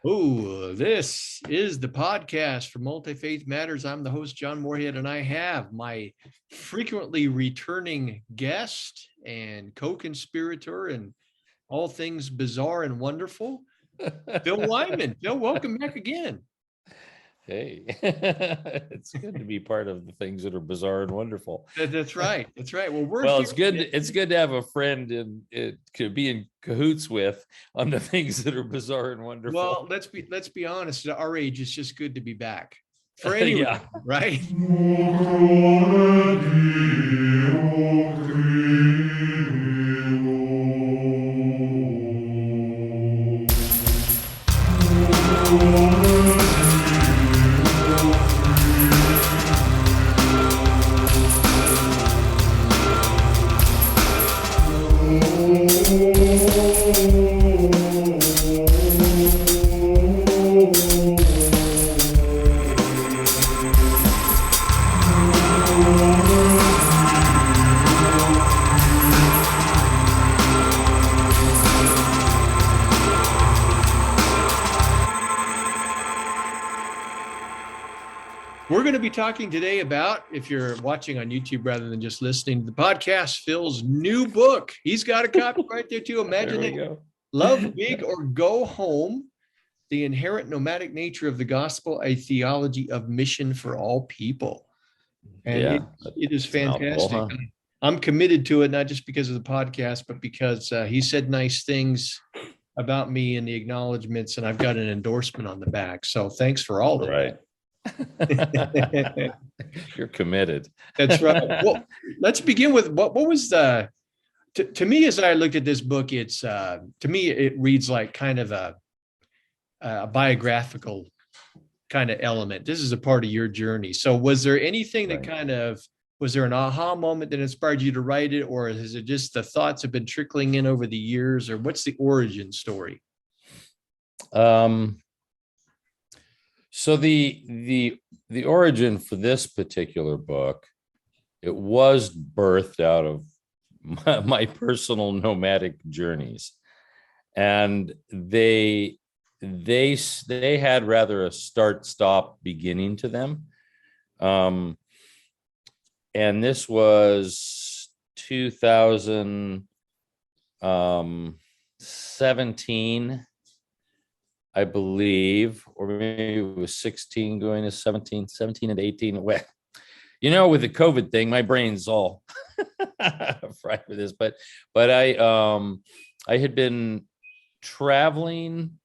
Oh, this is the podcast for MultiFaith Matters. I'm the host, John Morehead, and I have my frequently returning guest and co-conspirator and all things bizarre and wonderful, Phil Wyman. Phil, welcome back again. Hey, it's good to be part of the things that are bizarre and wonderful. That's right. That's right. Well, we're Well, here. it's good to have a friend and it could be in cahoots with on the things that are bizarre and wonderful. Well, let's be honest. At our age, it's just good to be back for anyone, Yeah. right? We're going to be talking today about, if you're watching on YouTube rather than just listening to the podcast, Phil's new book. He's got a copy right there too. Imagine it. Love Big or Go Home, The Inherent Nomadic Nature of the Gospel, a Theology of Mission for All People. And Yeah, it is fantastic. I'm committed to it, not just because of the podcast, but because he said nice things about me in the acknowledgments, and I've got an endorsement on the back. So thanks for all that. Right. You're committed. That's right. Well, let's begin with what was the, to me, as I looked at this book, it's to me, it reads like kind of a biographical kind of element. This is a part of your journey. So was there anything that was there an aha moment that inspired you to write it, or is it just the thoughts have been trickling in over the years, or what's the origin story? So the origin for this particular book, it was birthed out of my personal nomadic journeys, and they had rather a start-stop beginning to them. And this was 2017. I believe, or maybe it was 16 going to 17 and 18. Well, with the COVID thing, my brain's all fried with this, but I had been traveling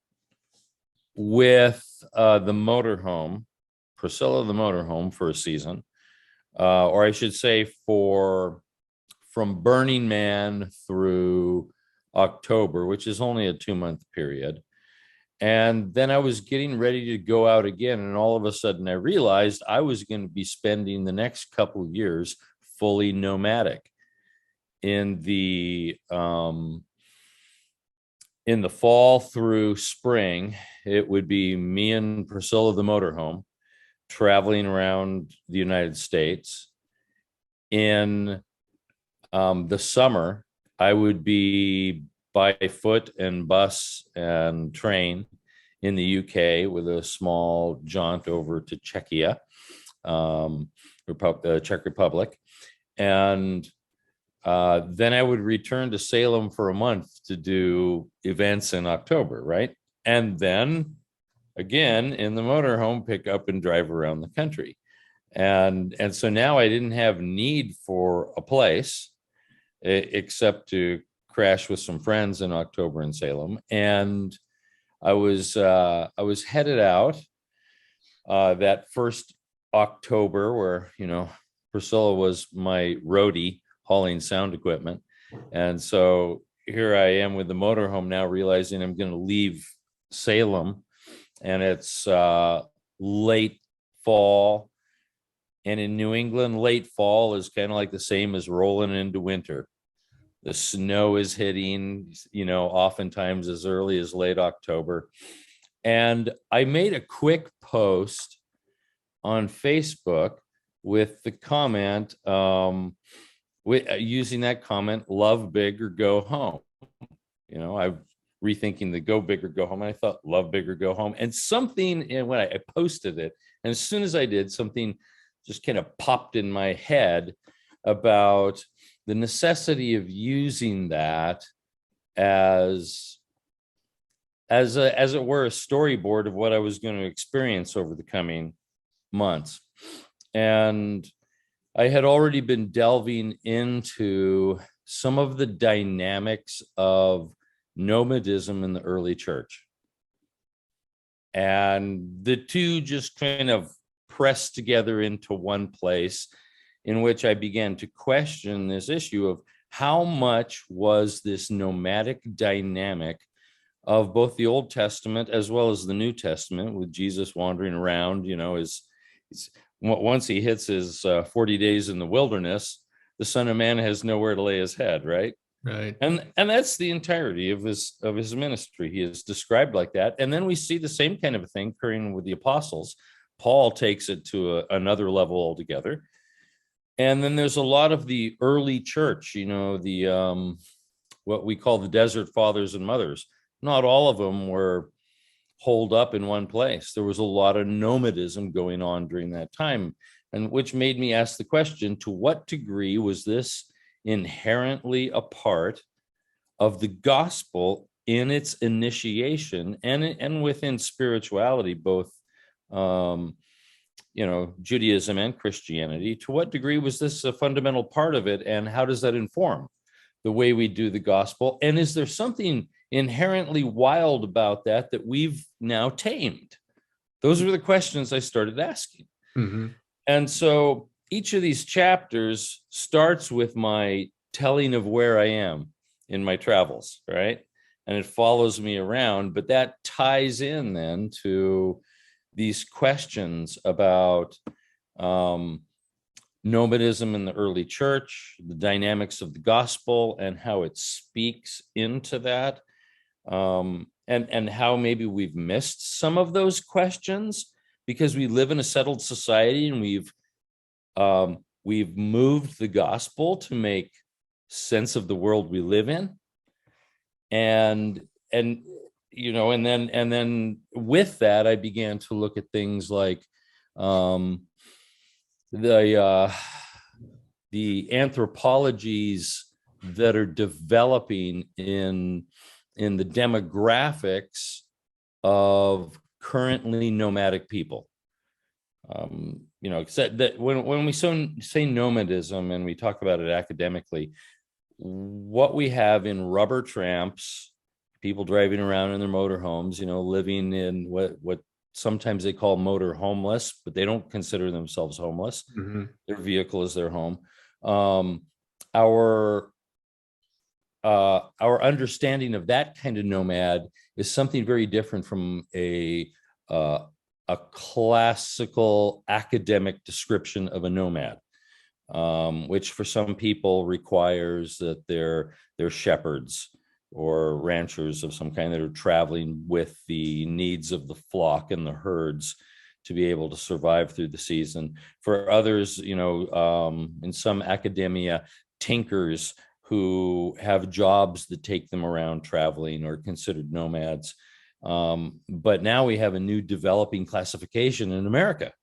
with the motorhome, Priscilla the motorhome, for a season, or I should say from Burning Man through October, which is only a 2-month period. And then I was getting ready to go out again. And all of a sudden I realized I was going to be spending the next couple of years fully nomadic. In the fall through spring, it would be me and Priscilla the motorhome traveling around the United States. In the summer, I would be by foot and bus and train in the UK with a small jaunt over to Czechia, Czech Republic. And then I would return to Salem for a month to do events in October, right? And then again in the motorhome, pick up and drive around the country. And so now I didn't have need for a place except to crash with some friends in October in Salem. And I was headed out that first October, where Priscilla was my roadie hauling sound equipment, and so here I am with the motorhome now, realizing I'm going to leave Salem, and it's late fall, and in New England, late fall is kind of like the same as rolling into winter. The snow is hitting, oftentimes as early as late October. And I made a quick post on Facebook with the comment, using that comment, love big or go home. I've rethinking the go big or go home. And I thought, love big or go home. And something, and when I posted it, and as soon as I did, something just kind of popped in my head about the necessity of using that as it were a storyboard of what I was going to experience over the coming months. And I had already been delving into some of the dynamics of nomadism in the early church. And the two just kind of pressed together into one place, in which I began to question this issue of how much was this nomadic dynamic of both the Old Testament as well as the New Testament, with Jesus wandering around, once he hits his 40 days in the wilderness, the Son of Man has nowhere to lay his head, right? Right. And that's the entirety of his ministry. He is described like that. And then we see the same kind of a thing occurring with the apostles. Paul takes it to another level altogether. And then there's a lot of the early church, the what we call the desert fathers and mothers. Not all of them were holed up in one place. There was a lot of nomadism going on during that time, and which made me ask the question, to what degree was this inherently a part of the gospel in its initiation and within spirituality, both Judaism and Christianity? To what degree was this a fundamental part of it, and how does that inform the way we do the gospel? And is there something inherently wild about that we've now tamed? Those are the questions I started asking. Mm-hmm. And so each of these chapters starts with my telling of where I am in my travels, right? And it follows me around, but that ties in then to these questions about nomadism in the early church, the dynamics of the gospel, and how it speaks into that, and how maybe we've missed some of those questions because we live in a settled society, and we've moved the gospel to make sense of the world we live in, and then with that, I began to look at things like the anthropologies that are developing in the demographics of currently nomadic people. Except that when we say nomadism and we talk about it academically, what we have in rubber tramps, people driving around in their motorhomes, living in what sometimes they call motor homeless, but they don't consider themselves homeless. Mm-hmm. Their vehicle is their home. Our understanding of that kind of nomad is something very different from a classical academic description of a nomad, which for some people requires that they're shepherds or ranchers of some kind that are traveling with the needs of the flock and the herds to be able to survive through the season. For others, in some academia, tinkers who have jobs that take them around traveling are considered nomads. But now we have a new developing classification in America,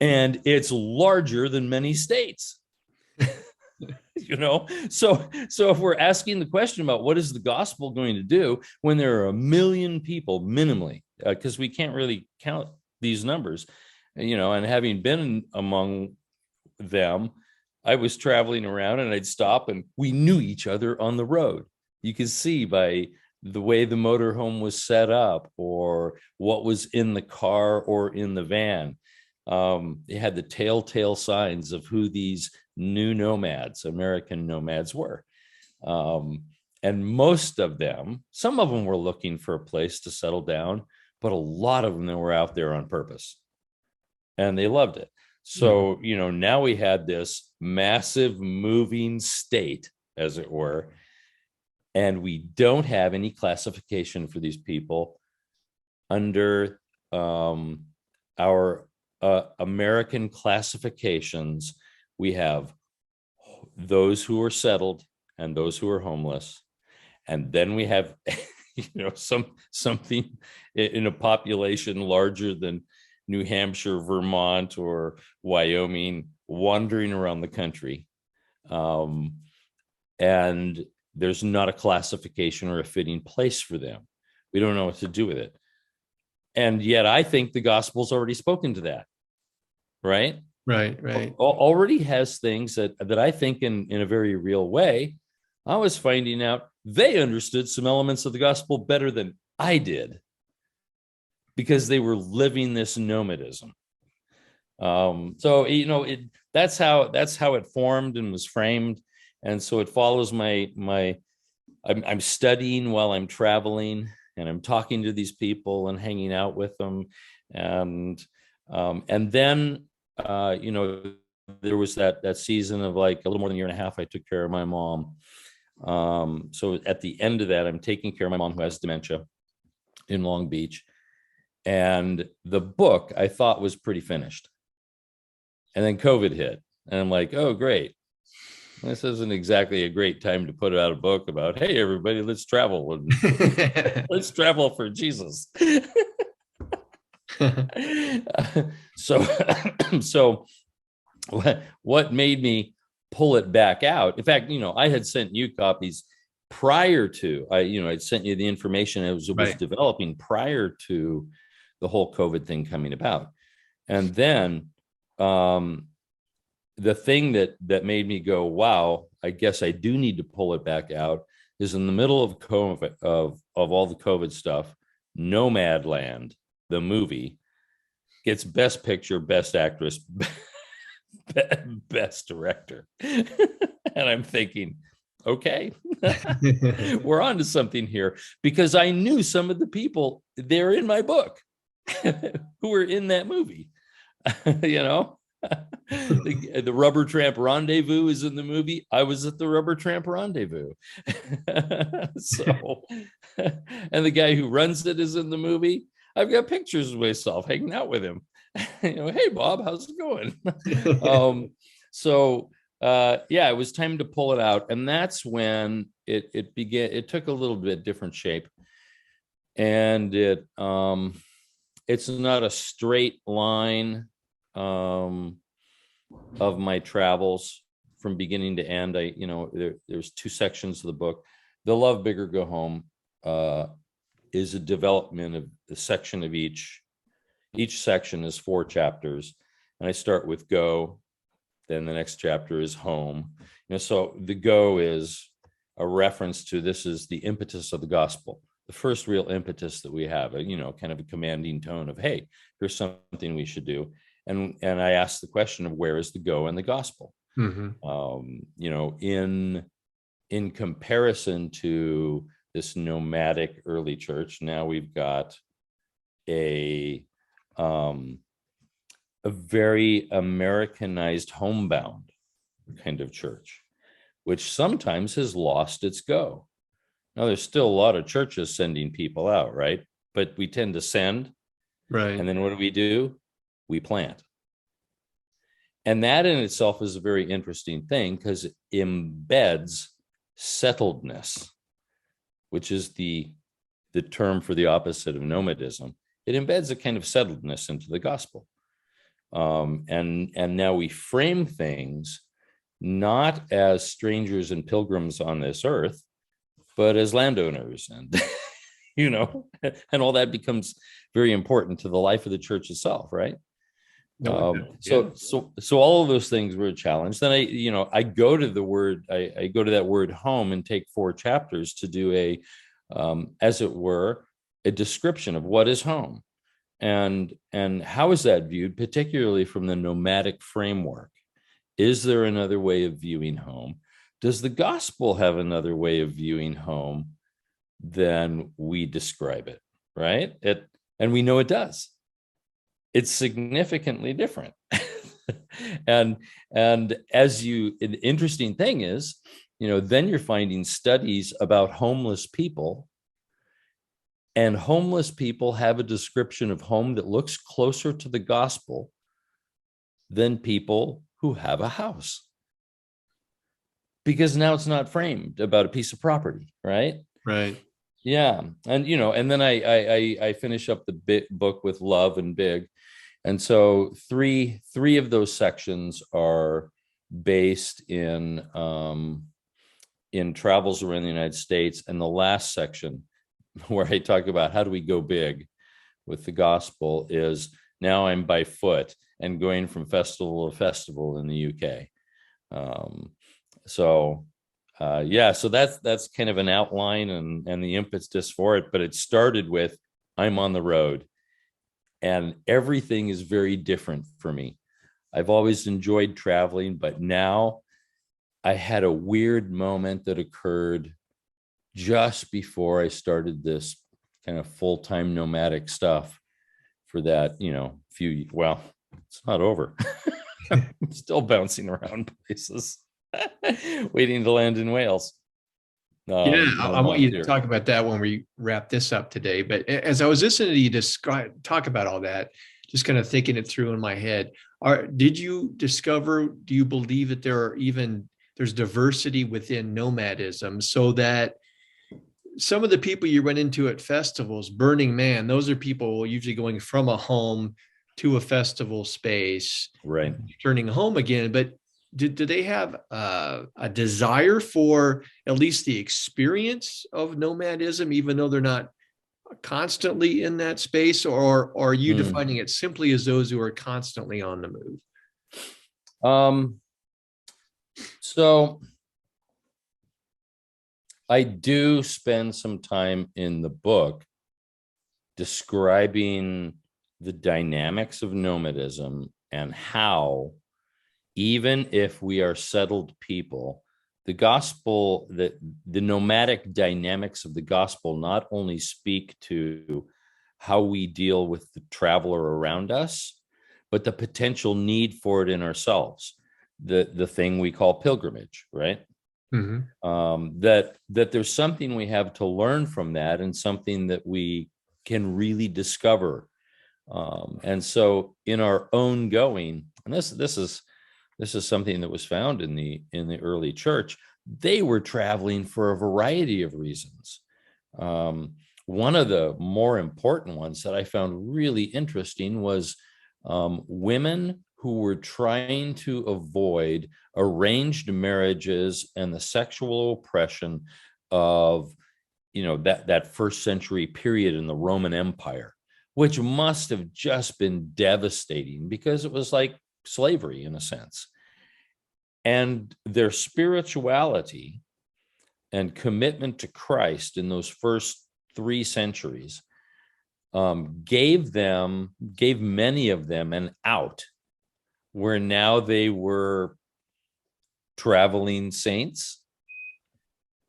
and it's larger than many states. So if we're asking the question about what is the gospel going to do when there are 1 million people minimally, because we can't really count these numbers, and having been among them, I was traveling around and I'd stop and we knew each other on the road. You could see by the way the motorhome was set up or what was in the car or in the van. They had the telltale signs of who these new nomads, American nomads, were. And most of them, some of them were looking for a place to settle down, but a lot of them were out there on purpose and they loved it. So, now we had this massive moving state, as it were, and we don't have any classification for these people under our American classifications. We have those who are settled and those who are homeless. And then we have, something in a population larger than New Hampshire, Vermont, or Wyoming, wandering around the country. And there's not a classification or a fitting place for them. We don't know what to do with it. And yet I think the gospel's already spoken to that, right? Right. Already has things that I think in a very real way. I was finding out they understood some elements of the gospel better than I did because they were living this nomadism. So that's how it formed and was framed. And so it follows I'm studying while I'm traveling, and I'm talking to these people and hanging out with them. And then, there was that season of like a little more than a year and a half, I took care of my mom. So at the end of that, I'm taking care of my mom who has dementia in Long Beach. And the book I thought was pretty finished. And then COVID hit. And I'm like, oh, great. This isn't exactly a great time to put out a book about, hey, everybody, let's travel. And let's travel for Jesus. So what made me pull it back out? In fact, I had sent you copies prior to, I'd sent you the information it was developing prior to the whole COVID thing coming about. And then the thing that made me go, wow, I guess I do need to pull it back out is in the middle of COVID, of all the COVID stuff, Nomadland, the movie, gets Best Picture, Best Actress, Best Director. And I'm thinking, okay, we're on to something here, because I knew some of the people they're in my book who were in that movie. The Rubber Tramp Rendezvous is in the movie. I was at the Rubber Tramp Rendezvous. So, and the guy who runs it is in the movie. I've got pictures of myself hanging out with him. Hey, Bob, how's it going? It was time to pull it out. And that's when it began. It took a little bit different shape. And it's not a straight line of my travels from beginning to end. There's two sections of the book. The Love Bigger, Go Home is a development of the section of each section is 4 chapters. And I start with Go, then the next chapter is Home. So the Go is a reference to, this is the impetus of the gospel, the first real impetus that we have, kind of a commanding tone of, hey, here's something we should do. And I asked the question of where is the Go in the gospel? Mm-hmm. In comparison to this nomadic early church, now we've got a very Americanized, homebound kind of church, which sometimes has lost its Go. Now, there's still a lot of churches sending people out, right? But we tend to send, right? And then what do? We plant. And that in itself is a very interesting thing, because it embeds settledness, which is the term for the opposite of nomadism. It embeds a kind of settledness into the gospel. And now we frame things not as strangers and pilgrims on this earth, but as landowners, and and all that becomes very important to the life of the church itself, right? So all of those things were a challenge. Then I go to the word, I go to that word home and take 4 chapters to do as it were, a description of what is home, and how is that viewed, particularly from the nomadic framework. Is there another way of viewing home? Does the gospel have another way of viewing home than we describe it, right? And we know it does. It's significantly different. and the interesting thing is, then you're finding studies about homeless people, and homeless people have a description of home that looks closer to the gospel than people who have a house. Because now it's not framed about a piece of property, right? Right. Yeah. And, and then I finish up the book with love and big. And so three of those sections are based in travels around the United States. And the last section where I talk about how do we go big with the gospel is now I'm by foot and going from festival to festival in the UK. So that's kind of an outline and the impetus for it. But it started with I'm on the road and everything is very different for me. I've always enjoyed traveling, but now I had a weird moment that occurred just before I started this kind of full-time nomadic stuff for that, well, it's not over. I'm still bouncing around places, waiting to land in Wales. I want you to talk about that when we wrap this up today. But as I was listening to you talk about all that, just kind of thinking it through in my head, do you believe that there's diversity within nomadism, so that some of the people you run into at festivals, Burning Man, those are people usually going from a home to a festival space, right, returning home again. But do they have a desire for at least the experience of nomadism, even though they're not constantly in that space, or are you defining it simply as those who are constantly on the move? So I do spend some time in the book describing the dynamics of nomadism and how, even if we are settled people, the gospel, the nomadic dynamics of the gospel not only speak to how we deal with the traveler around us, but the potential need for it in ourselves, the thing we call pilgrimage, right? Mm-hmm. That there's something we have to learn from that, and something that we can really discover. And so in our own going, and this is something that was found in the early church, they were traveling for a variety of reasons. One of the more important ones that I found really interesting was women who were trying to avoid arranged marriages and the sexual oppression of, that first century period in the Roman Empire, which must have just been devastating because it was like slavery in a sense. And their spirituality and commitment to Christ in those first 3 centuries gave many of them an out, where now they were traveling saints,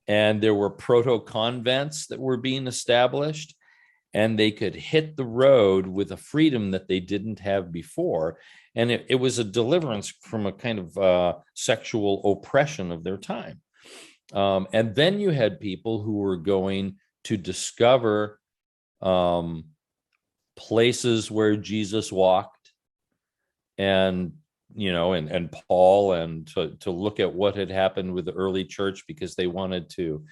and there were proto-convents that were being established, and they could hit the road with a freedom that they didn't have before. And it was a deliverance from a kind of sexual oppression of their time. And then you had people who were going to discover places where Jesus walked, and and Paul, and to look at what had happened with the early church, because they wanted to,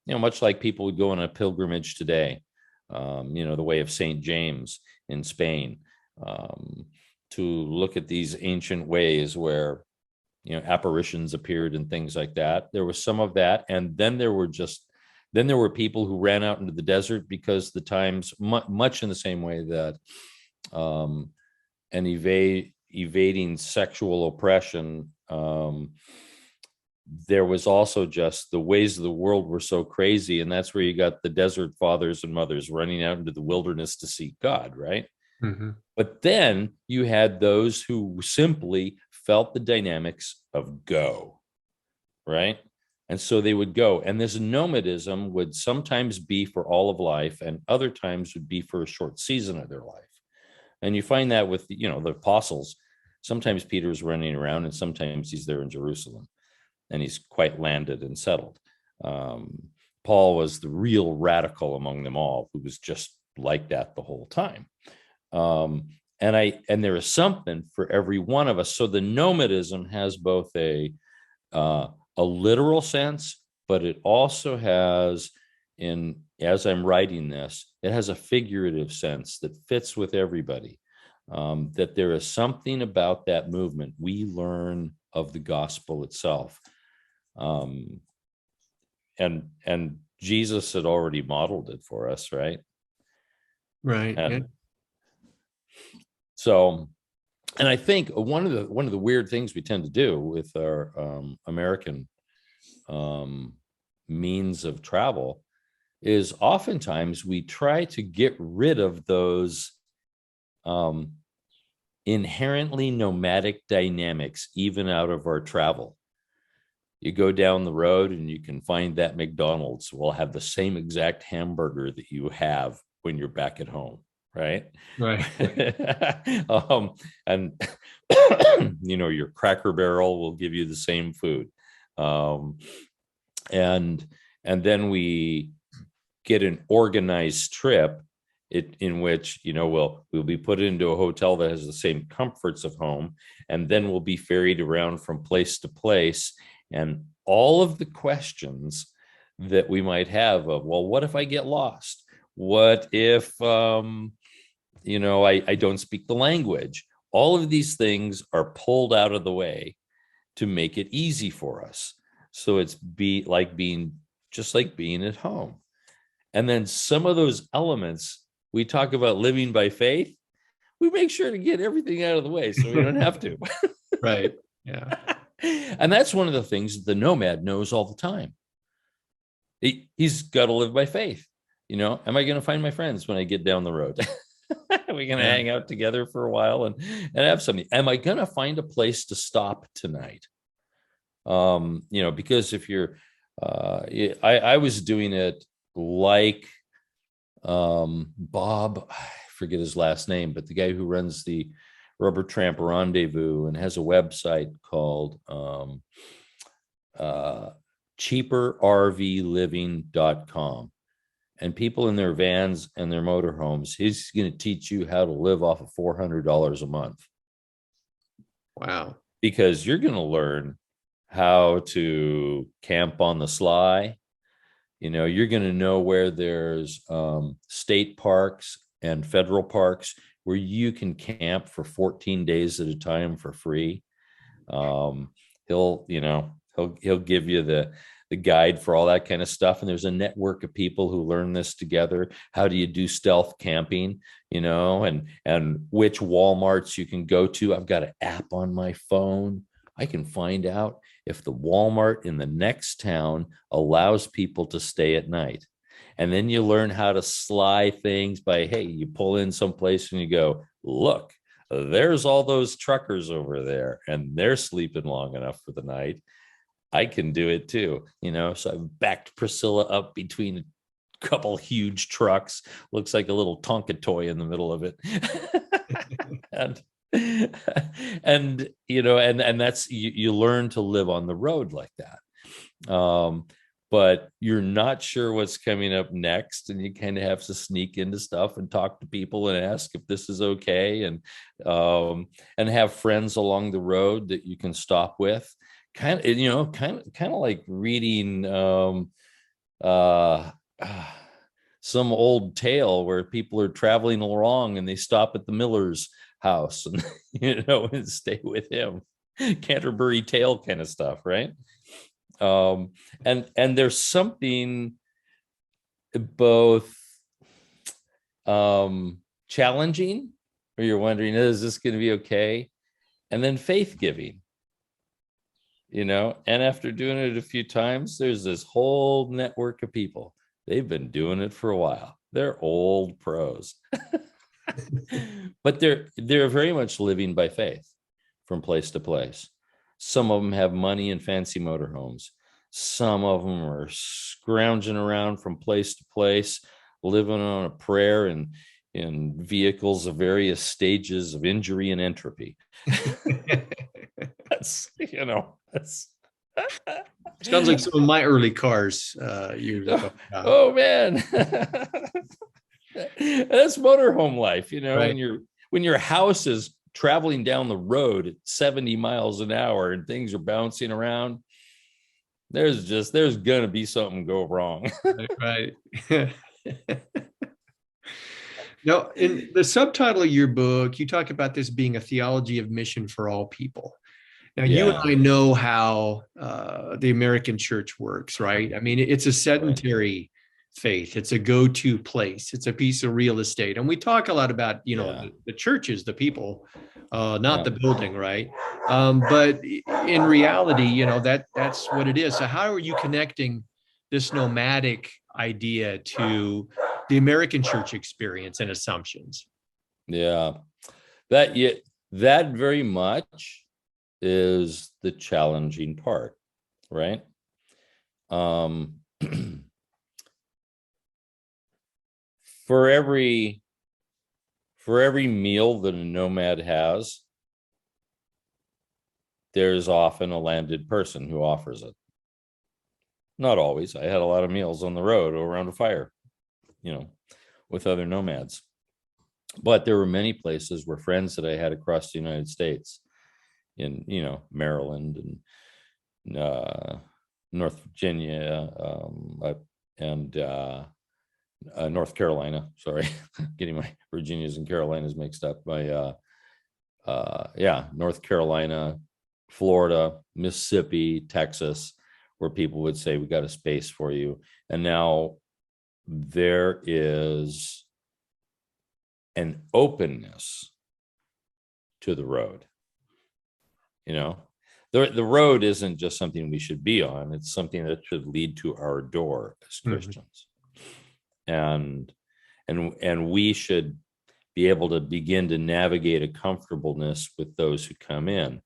much like people would go on a pilgrimage today, the way of St. James in Spain, to look at these ancient ways where, apparitions appeared and things like that. There was some of that. And then there were people who ran out into the desert because the times, much in the same way that, and evading sexual oppression, there was also just the ways of the world were so crazy. And that's where you got the desert fathers and mothers running out into the wilderness to seek God, right? Mm-hmm. But then you had those who simply felt the dynamics of go, right? And so they would go. And this nomadism would sometimes be for all of life, and other times would be for a short season of their life. And you find that with, the apostles. Sometimes Peter's running around, and sometimes he's there in Jerusalem, and he's quite landed and settled. Paul was the real radical among them all, who was just like that the whole time. And there is something for every one of us. So the nomadism has both a literal sense, but it also has as I'm writing this, it has a figurative sense that fits with everybody. That there is something about that movement we learn of the gospel itself. And Jesus had already modeled it for us, right? Right. And so, and I think one of the weird things we tend to do with our American means of travel is oftentimes we try to get rid of those inherently nomadic dynamics even out of our travel. You go down the road and you can find that McDonald's will have the same exact hamburger that you have when you're back at home, right? Right. And your Cracker Barrel will give you the same food. And then we get an organized trip in which we'll be put into a hotel that has the same comforts of home, and then we'll be ferried around from place to place. And all of the questions that we might have of, well, what if I get lost? What if I don't speak the language? All of these things are pulled out of the way to make it easy for us. So it's like being at home. And then some of those elements, we talk about living by faith, we make sure to get everything out of the way so we don't have to. Right. Yeah. And that's one of the things that the nomad knows all the time. He's got to live by faith. Am I going to find my friends when I get down the road? Are we going to hang out together for a while and have something? Am I going to find a place to stop tonight? Because if you're, I was doing it like Bob, I forget his last name, but the guy who runs the Rubber Tramp Rendezvous and has a website called cheaperrvliving.com. And people in their vans and their motorhomes, he's going to teach you how to live off of $400 a month. Wow. Because you're going to learn how to camp on the sly. You're going to know where there's state parks and federal parks where you can camp for 14 days at a time for free. He'll give you the guide for all that kind of stuff. And there's a network of people who learn this together. How do you do stealth camping, and which Walmarts you can go to. I've got an app on my phone. I can find out if the Walmart in the next town allows people to stay at night. And then you learn how to sly things by, hey, you pull in someplace and you go, look, there's all those truckers over there and they're sleeping long enough for the night. I can do it too. So I've backed Priscilla up between a couple huge trucks. Looks like a little Tonka toy in the middle of it. and that's, you learn to live on the road like that. But you're not sure what's coming up next, and you kind of have to sneak into stuff and talk to people and ask if this is okay, and have friends along the road that you can stop with. Kind of like reading some old tale where people are traveling along and they stop at the miller's house and and stay with him. Canterbury Tale kind of stuff, right? And there's something both challenging, where you're wondering, is this going to be okay? And then faith giving, and after doing it a few times, there's this whole network of people. They've been doing it for a while. They're old pros, but they're very much living by faith from place to place. Some of them have money and fancy motorhomes. Some of them are scrounging around from place to place, living on a prayer and in vehicles of various stages of injury and entropy. That's sounds like some of my early cars years ago. Oh man. That's motorhome life, right. when your house is traveling down the road at 70 miles an hour and things are bouncing around. there's gonna be something go wrong. Right. Now, in the subtitle of your book, you talk about this being a theology of mission for all people. Now, you and Yeah, I know how the American church works, right? I mean, it's a sedentary faith. It's a go-to place. It's a piece of real estate. And we talk a lot about, yeah, the churches, the people, not yeah. the building, right? But in reality, that's what it is. So how are you connecting this nomadic idea to the American church experience and assumptions? Yeah. That yeah, that very much is the challenging part, right? Um for every meal that a nomad has, there's often a landed person who offers it. Not always. I had a lot of meals on the road or around a fire, with other nomads. But there were many places where friends that I had across the United States, in Maryland and North Virginia, and North Carolina. Sorry, getting my Virginias and Carolinas mixed up. North Carolina, Florida, Mississippi, Texas, where people would say, "We got a space for you." And now there is an openness to the road. The road isn't just something we should be on. It's something that should lead to our door as Christians. And we should be able to begin to navigate a comfortableness with those who come in,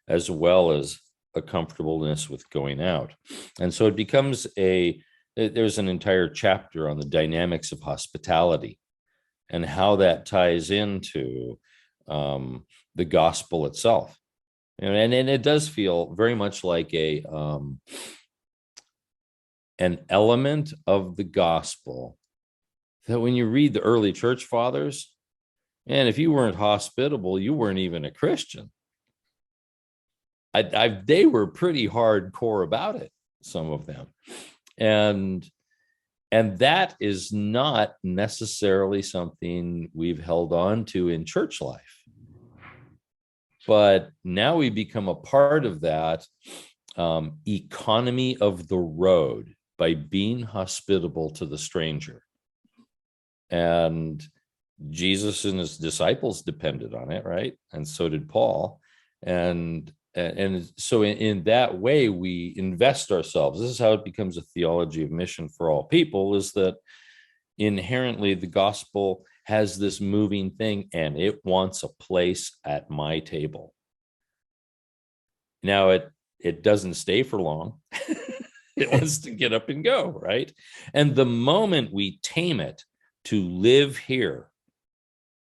as well as a comfortableness with going out. And so it becomes there's an entire chapter on the dynamics of hospitality and how that ties into the gospel itself. And it does feel very much like an element of the gospel that when you read the early church fathers, and if you weren't hospitable, you weren't even a Christian. They were pretty hardcore about it, some of them. And that is not necessarily something we've held on to in church life. But now we become a part of that economy of the road by being hospitable to the stranger. And Jesus and his disciples depended on it, right? And so did Paul. And so in that way, we invest ourselves. This is how it becomes a theology of mission for all people, is that inherently the gospel has this moving thing, and it wants a place at my table. Now it doesn't stay for long. It wants to get up and go, right? And the moment we tame it to live here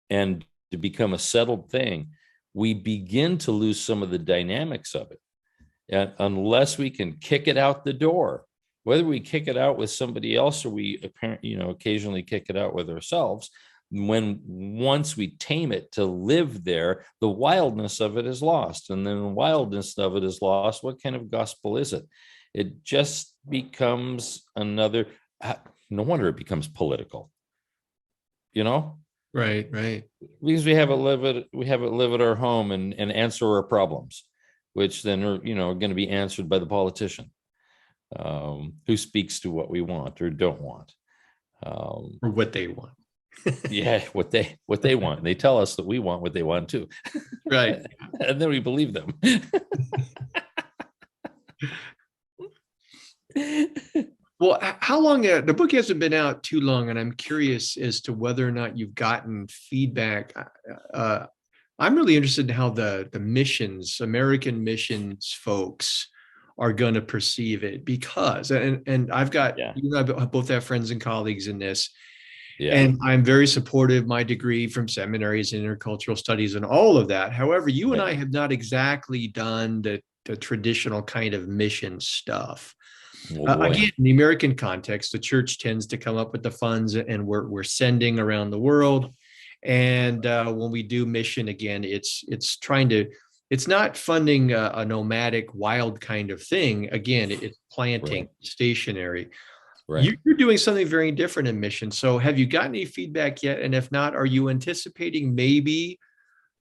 and to become a settled thing, we begin to lose some of the dynamics of it. And unless we can kick it out the door, whether we kick it out with somebody else or we occasionally kick it out with ourselves, once we tame it to live there, the wildness of it is lost. And then the wildness of it is lost. What kind of gospel is it? It just becomes another. No wonder it becomes political. Right. Because we have it live at our home and answer our problems, which then are going to be answered by the politician, who speaks to what we want or don't want, or what they want. Yeah, what they want. They tell us that we want what they want too, Right? And then we believe them. Well, how long? The book hasn't been out too long, and I'm curious as to whether or not you've gotten feedback. I'm really interested in how the American missions folks are going to perceive it, because, and I've got, I both have friends and colleagues in this. Yeah. And I'm very supportive. My degree from seminaries, intercultural studies, and all of that. However, you and I have not exactly done the traditional kind of mission stuff. Again, in the American context, the church tends to come up with the funds, and we're sending around the world. And when we do mission, again, it's trying to it's not funding a nomadic wild kind of thing. Again, it's planting, Right. stationary. Right. You're doing something very different in mission. So have you gotten any feedback yet? And if not, are you anticipating maybe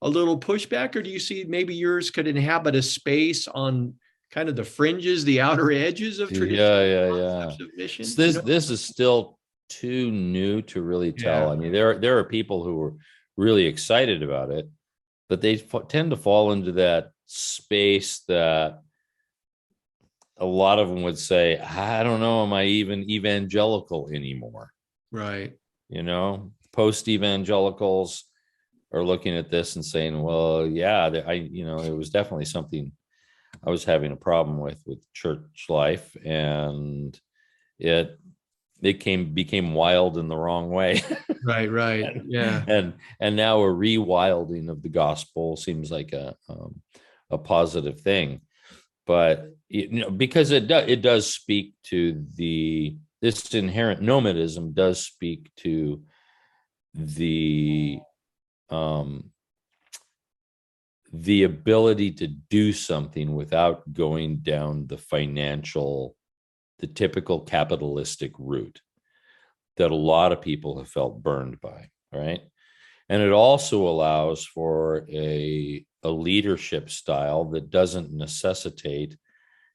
a little pushback, or do you see maybe yours could inhabit a space on kind of the fringes, the outer edges of traditional Yeah. concepts of mission? So this is still too new to really tell. Yeah. I mean, there are people who are really excited about it, but they tend to fall into that space that a lot of them would say, I don't know, am I even evangelical anymore? Right. Post evangelicals are looking at this and saying, well, yeah, it was definitely something I was having a problem with church life, and it became wild in the wrong way. Right. Yeah. and now a rewilding of the gospel seems like a positive thing, but because it does speak to this inherent nomadism does speak to um, the ability to do something without going down the typical capitalistic route that a lot of people have felt burned by, right? And it also allows for a leadership style that doesn't necessitate,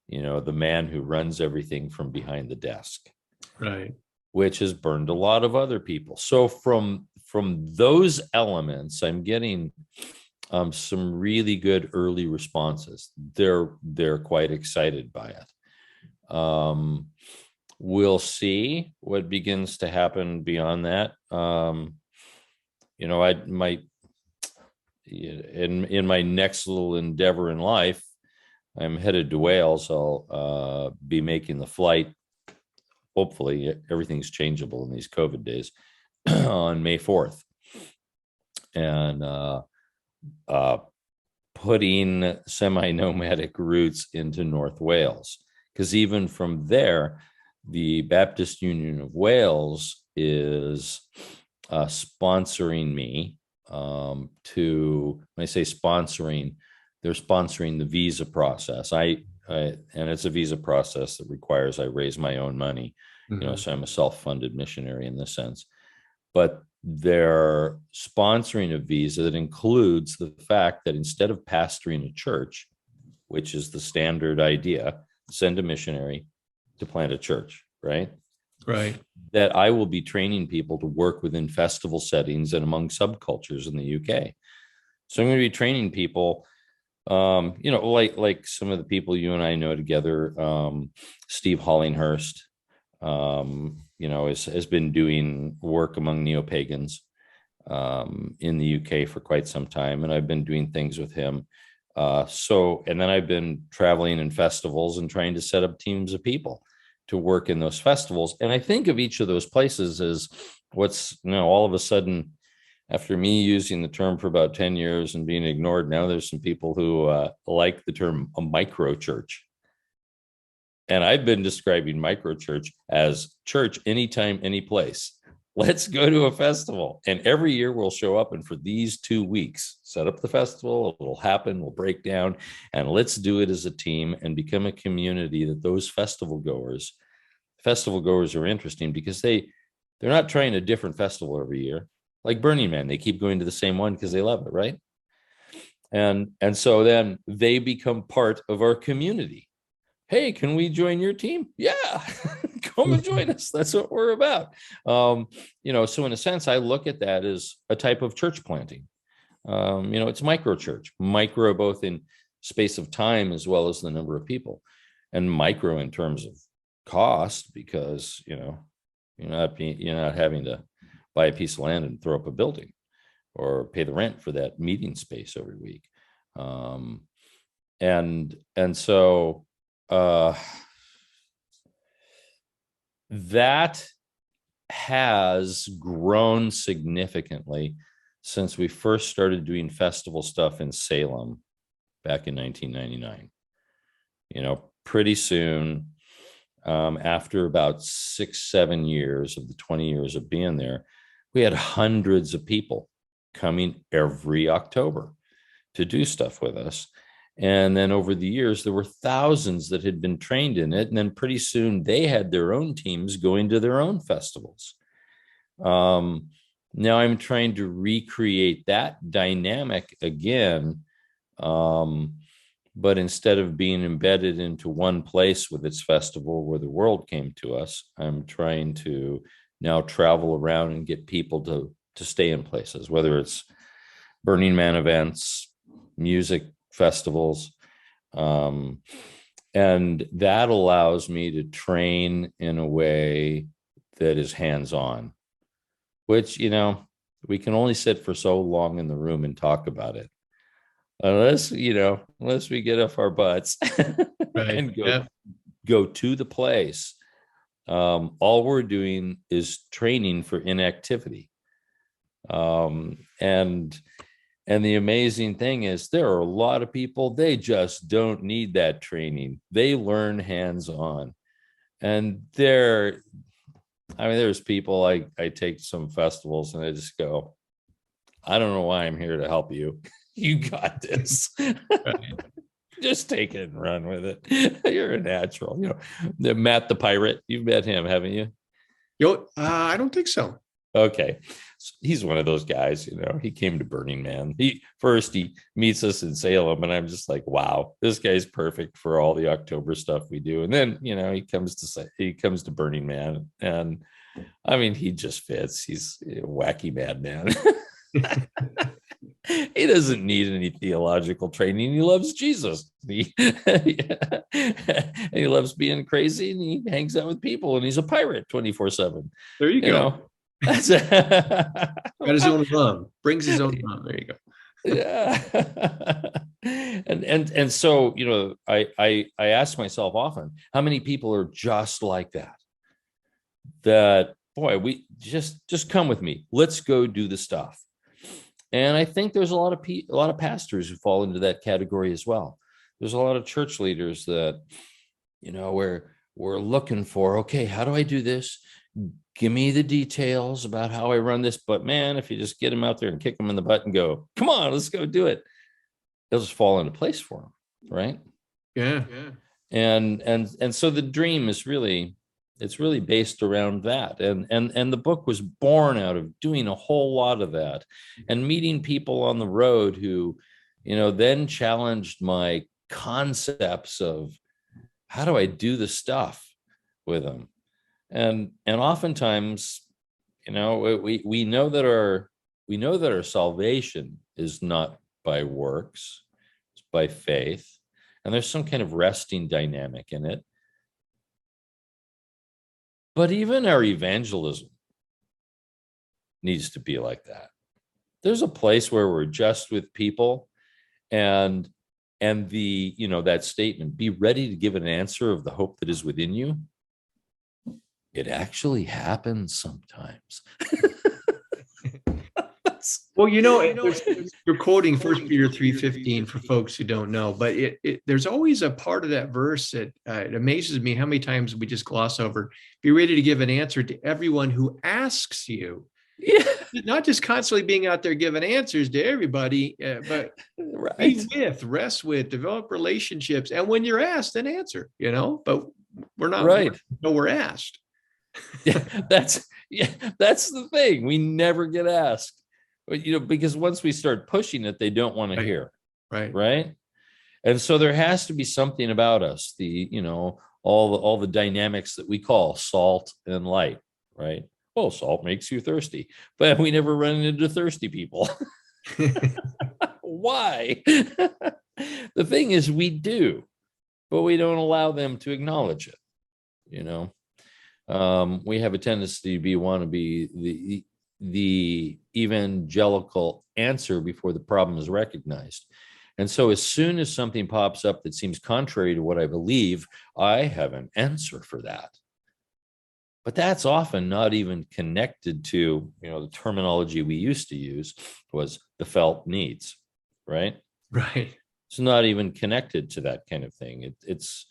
the man who runs everything from behind the desk, Right. which has burned a lot of other people. So from those elements, I'm getting some really good early responses. They're quite excited by it. We'll see what begins to happen beyond that. I might, in my next little endeavor in life, I'm headed to Wales. I'll be making the flight. Hopefully, everything's changeable in these COVID days on May 4th, and putting semi-nomadic routes into North Wales, because even from there, the Baptist Union of Wales is sponsoring me when I say sponsoring, they're sponsoring the visa process. And it's a visa process that requires I raise my own money, so I'm a self-funded missionary in this sense. But they're sponsoring a visa that includes the fact that instead of pastoring a church, which is the standard idea, send a missionary to plant a church, right? Right. That I will be training people to work within festival settings and among subcultures in the UK. So I'm going to be training people, like some of the people you and I know together. Steve Hollinghurst, has been doing work among neo-pagans in the UK for quite some time, and I've been doing things with him. And then I've been traveling in festivals and trying to set up teams of people to work in those festivals. And I think of each of those places as what's, all of a sudden, after me using the term for about 10 years and being ignored, now there's some people who like the term a micro church. And I've been describing micro church as church anytime, any place. Let's go to a festival. And every year we'll show up, and for these 2 weeks, set up the festival. It'll happen. We'll break down, and let's do it as a team and become a community that those festival goers are interesting, because they're not trying a different festival every year. Like Burning Man, they keep going to the same one because they love it, right? And so then they become part of our community. Hey, can we join your team? Yeah, come and join us. That's what we're about. So in a sense, I look at that as a type of church planting. It's micro church, micro both in space of time as well as the number of people, and micro in terms of cost, because you're not having to buy a piece of land and throw up a building or pay the rent for that meeting space every week. So that has grown significantly since we first started doing festival stuff in Salem back in 1999. Pretty soon, after about 6-7 years of the 20 years of being there, we had hundreds of people coming every October to do stuff with us. And then over the years, there were thousands that had been trained in it. And then pretty soon they had their own teams going to their own festivals. Now I'm trying to recreate that dynamic again. But instead of being embedded into one place with its festival where the world came to us, I'm trying to now travel around and get people to stay in places, whether it's Burning Man events, music festivals. And that allows me to train in a way that is hands-on, which, we can only sit for so long in the room and talk about it. Unless we get off our butts Right. and go to the place. All we're doing is training for inactivity. And the amazing thing is there are a lot of people, they just don't need that training. They learn hands-on. And there's people I take some festivals and I just go, I don't know why I'm here to help you. You got this. Right. Just take it and run with it. You're a natural. Matt the pirate. You've met him, haven't you? I don't think so. Okay. He's one of those guys, he came to Burning Man. He meets us in Salem, and I'm just like, wow, this guy's perfect for all the October stuff we do. And then, he comes to Burning Man, and I mean, he just fits. He's a wacky madman. He doesn't need any theological training. He loves Jesus. He loves being crazy, and he hangs out with people, and he's a pirate 24/7. There you go. That's got his own rum. Brings his own rum. There you go. Yeah. And so, I ask myself often, how many people are just like that? That, boy, we just come with me. Let's go do the stuff. And I think there's a lot of pastors who fall into that category as well. There's a lot of church leaders that, we're looking for, okay, how do I do this? Give me the details about how I run this. But man, if you just get them out there and kick them in the butt and go, come on, let's go do it, they'll just fall into place for them. Right. Yeah. And so the dream is really based around that. And the book was born out of doing a whole lot of that and meeting people on the road who, then challenged my concepts of how do I do the stuff with them. And oftentimes, we know that our salvation is not by works, it's by faith. And there's some kind of resting dynamic in it. But even our evangelism needs to be like that. There's a place where we're just with people, and that statement, be ready to give an answer of the hope that is within you. It actually happens sometimes. Well, you're quoting 1 Peter 3:15 for folks who don't know, but there's always a part of that verse that it amazes me how many times we just gloss over. Be ready to give an answer to everyone who asks you. Yeah. Not just constantly being out there giving answers to everybody, but right. Be with, rest with, develop relationships, and when you're asked, then answer. But we're not right. We're asked. That's the thing. We never get asked. Because once we start pushing it, they don't want to hear. Right. And so there has to be something about us, all the dynamics that we call salt and light, right? Oh, salt makes you thirsty, but we never run into thirsty people. Why? The thing is, we do, but we don't allow them to acknowledge it. We have a tendency to want to be the evangelical answer before the problem is recognized. And so as soon as something pops up that seems contrary to what I believe, I have an answer for that. But that's often not even connected to, the terminology we used to use was the felt needs, right? Right. It's not even connected to that kind of thing. It's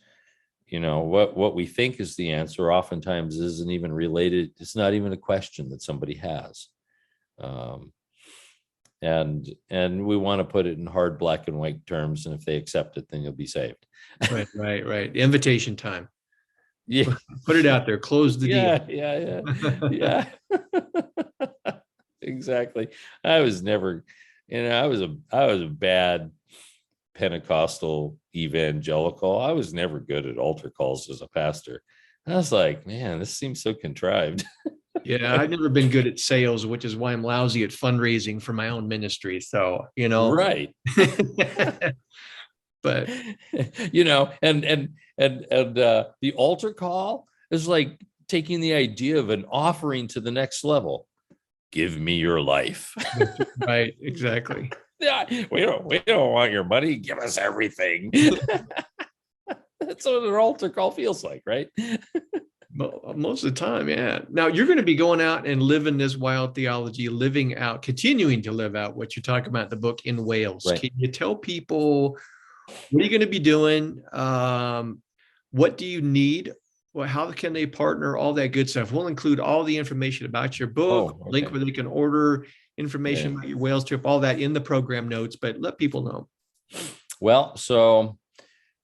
what we think is the answer oftentimes isn't even related. It's not even a question that somebody has. and we want to put it in hard black and white terms, and if they accept it, then you'll be saved. Right. Invitation time. Yeah. Put it out there. Close the deal. Yeah. Exactly. I was never, I was a bad Pentecostal evangelical. I was never good at altar calls as a pastor. I was like, man, this seems so contrived. Yeah, I've never been good at sales, which is why I'm lousy at fundraising for my own ministry. So, Right. But and the altar call is like taking the idea of an offering to the next level. Give me your life. Right, exactly. Yeah, we don't want your money. Give us everything. That's what an altar call feels like, right? Most of the time, yeah. Now you're going to be going out and living this wild theology, continuing to live out what you're talking about in the book in Wales. Right. Can you tell people what are you going to be doing? What do you need? Well, how can they partner? All that good stuff. We'll include all the information about your book, Okay. link where they can order information about your Wales trip, all that in the program notes, but let people know. Well, so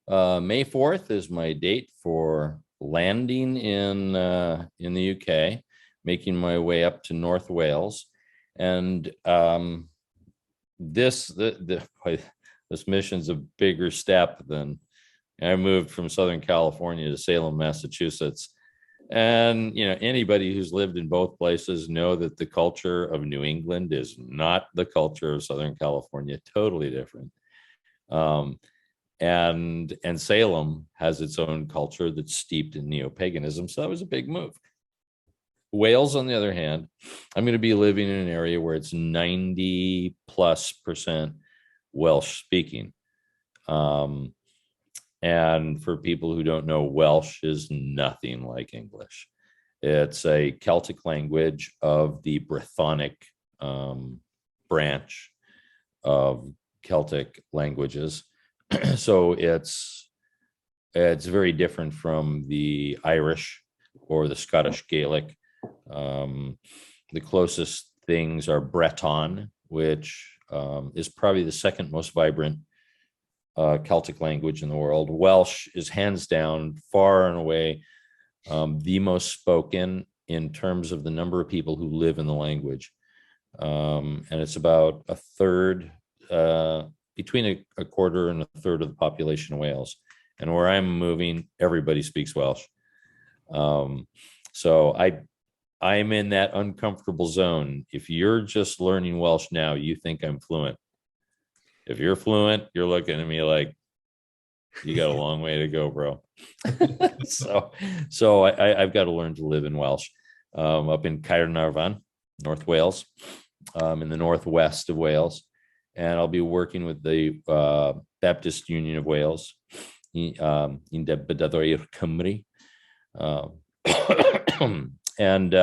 May 4th is my date for landing in the UK, making my way up to North Wales. And this mission's a bigger step than I moved from Southern California to Salem, Massachusetts. And, anybody who's lived in both places know that the culture of New England is not the culture of Southern California, totally different. And Salem has its own culture that's steeped in neo-paganism. So that was a big move. Wales, on the other hand, I'm going to be living in an area where it's 90+% Welsh speaking. And for people who don't know, Welsh is nothing like English. It's a Celtic language of the Brythonic branch of Celtic languages. So it's very different from the Irish or the Scottish Gaelic. The closest things are Breton, which is probably the second most vibrant Celtic language in the world. Welsh is hands down, far and away, the most spoken in terms of the number of people who live in the language. And it's about a third, between a quarter and a third of the population of Wales. And where I'm moving, everybody speaks Welsh. So I'm in that uncomfortable zone. If you're just learning Welsh now, you think I'm fluent. If you're fluent, you're looking at me like, you got a long way to go, bro. So I've got to learn to live in Welsh. Up in Caernarfon, North Wales, in the northwest of Wales. And I'll be working with the Baptist Union of Wales, in the Bedadoir Cymru. And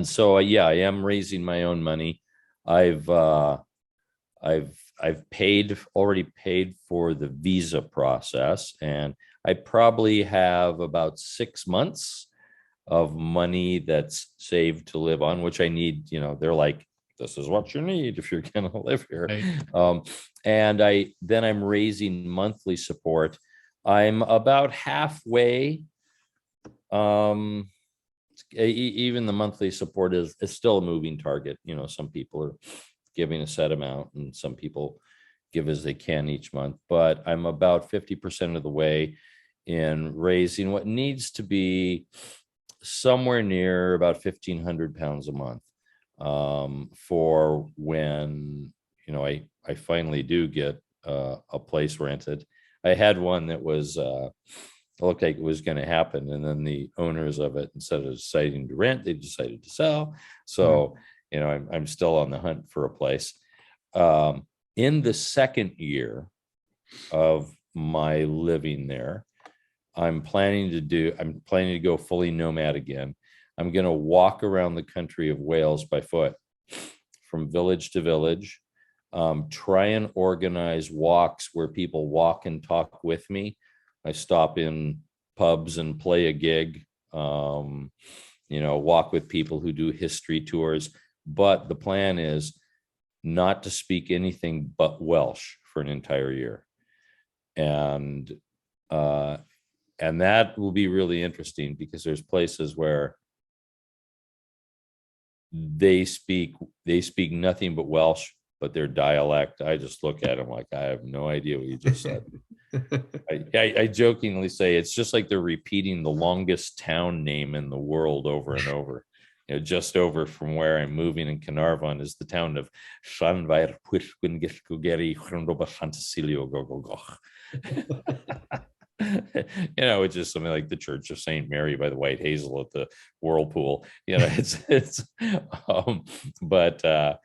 so, I am raising my own money. I've already paid for the visa process, and I probably have about 6 months of money that's saved to live on, which I need. They're like, this is what you need if you're going to live here. Right. And I'm raising monthly support. I'm about halfway. Even the monthly support is still a moving target. Some people are giving a set amount and some people give as they can each month, but I'm about 50% of the way in raising what needs to be somewhere near about 1,500 pounds a month, for when, I finally do get a place rented. I had one that was, looked like it was going to happen. And then the owners of it, instead of deciding to rent, they decided to sell. So, I'm still on the hunt for a place. In the second year of my living there, I'm planning to go fully nomad again. I'm going to walk around the country of Wales by foot from village to village, try and organize walks where people walk and talk with me. I stop in pubs and play a gig, walk with people who do history tours. But the plan is not to speak anything but Welsh for an entire year. And that will be really interesting, because there's places where they speak nothing but Welsh, but their dialect, I just look at them like, I have no idea what you just said. I jokingly say it's just like they're repeating the longest town name in the world over and over. Just over from where I'm moving in Carnarvon is the town of Llanfair Pwllgwyngyllgwgeri Llwyndoba which is something like the Church of St. Mary by the White Hazel at the Whirlpool. But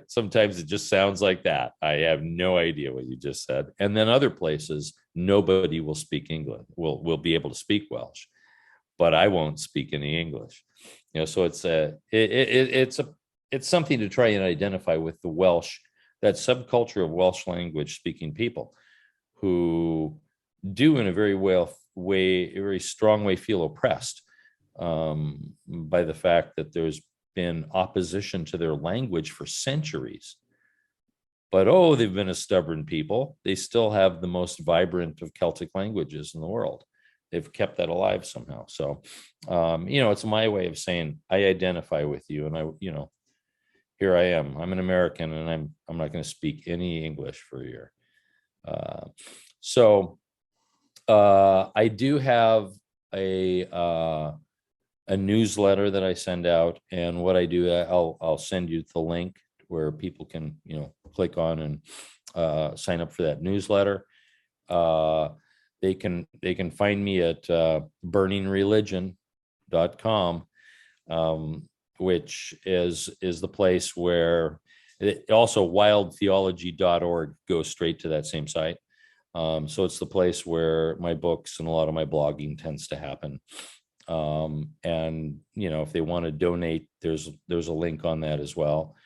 sometimes it just sounds like that. I have no idea what you just said. And then other places, nobody will speak English, will be able to speak Welsh, but I won't speak any English. So it's something to try and identify with the Welsh, that subculture of Welsh language speaking people who do in a very strong way feel oppressed by the fact that there's been opposition to their language for centuries. But they've been a stubborn people. They still have the most vibrant of Celtic languages in the world. They've kept that alive somehow. So, it's my way of saying I identify with you, and here I am. I'm an American, and I'm not going to speak any English for a year. I do have a newsletter that I send out, and what I do, I'll send you the link where people can click on and sign up for that newsletter. They can find me at burningreligion.com, which is the place where also wildtheology.org goes straight to that same site. So it's the place where my books and a lot of my blogging tends to happen. And if they want to donate, there's a link on that as well,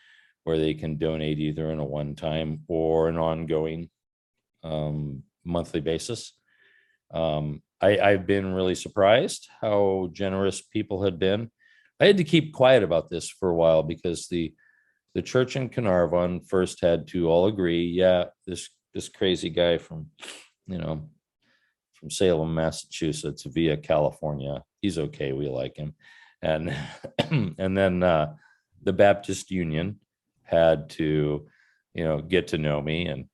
where they can donate either in a one-time or an ongoing monthly basis. I've been really surprised how generous people had been. I had to keep quiet about this for a while because the church in Carnarvon first had to all agree, yeah, this crazy guy from Salem, Massachusetts via California, he's okay, we like him. And and then the Baptist Union had to get to know me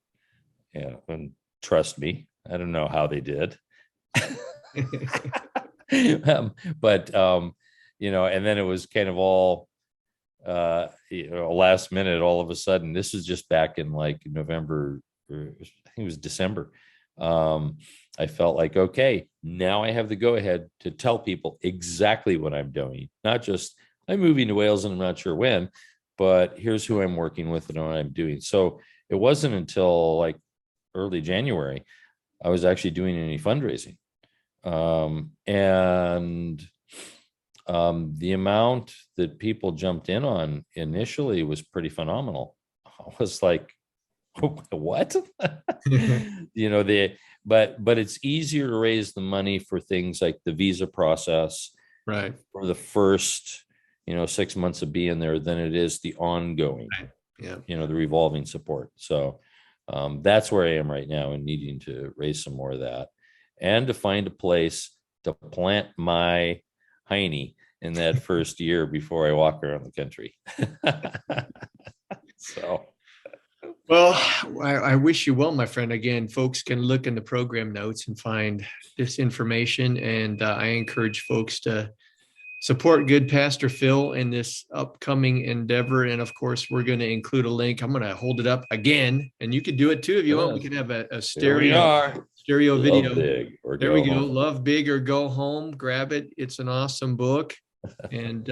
and trust me. I don't know how they did. But and then it was kind of all last minute. All of a sudden, this is just back in like November, I think it was December. I felt like, okay, now I have the go ahead to tell people exactly what I'm doing. Not just I'm moving to Wales and I'm not sure when, but here's who I'm working with and what I'm doing. So it wasn't until like early January I was actually doing any fundraising. And the amount that people jumped in on initially was pretty phenomenal. I was like, what? But it's easier to raise the money for things like the visa process, right, for the first 6 months of being there than it is the ongoing, right. Yeah, the revolving support. So that's where I am right now, and needing to raise some more of that and to find a place to plant my hiney in that first year before I walk around the country. So. Well, I wish you well, my friend. Again, folks can look in the program notes and find this information. And I encourage folks to support good Pastor Phil in this upcoming endeavor. And of course, we're going to include a link. I'm going to hold it up again, and you could do it too if you want. We can have a stereo video. There we go. Home. Love Big or Go Home. Grab it. It's an awesome book, and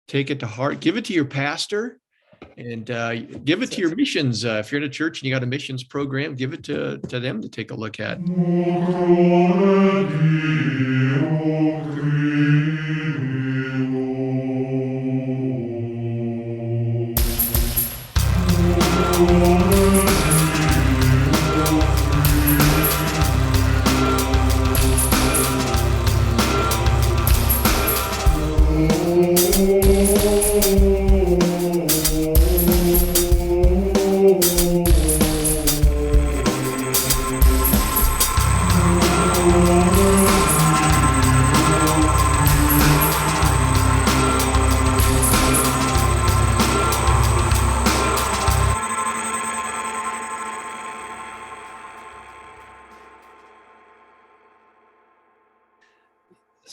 take it to heart. Give it to your pastor. And give it to your missions. If you're in a church and you got a missions program, give it to them to take a look at.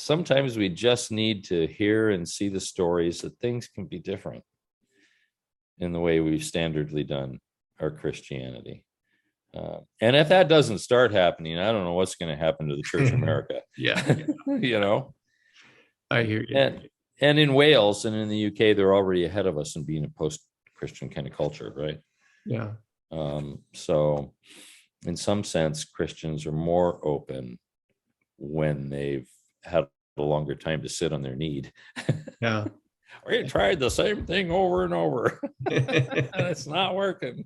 sometimes we just need to hear and see the stories that things can be different in the way we've standardly done our Christianity. And if that doesn't start happening, I don't know what's going to happen to the Church of America. Yeah. You know, I hear you. And in Wales and in the UK, they're already ahead of us in being a post-Christian kind of culture, right? Yeah. So in some sense, Christians are more open when they've had a longer time to sit on their need. Yeah. We tried the same thing over and over. And it's not working.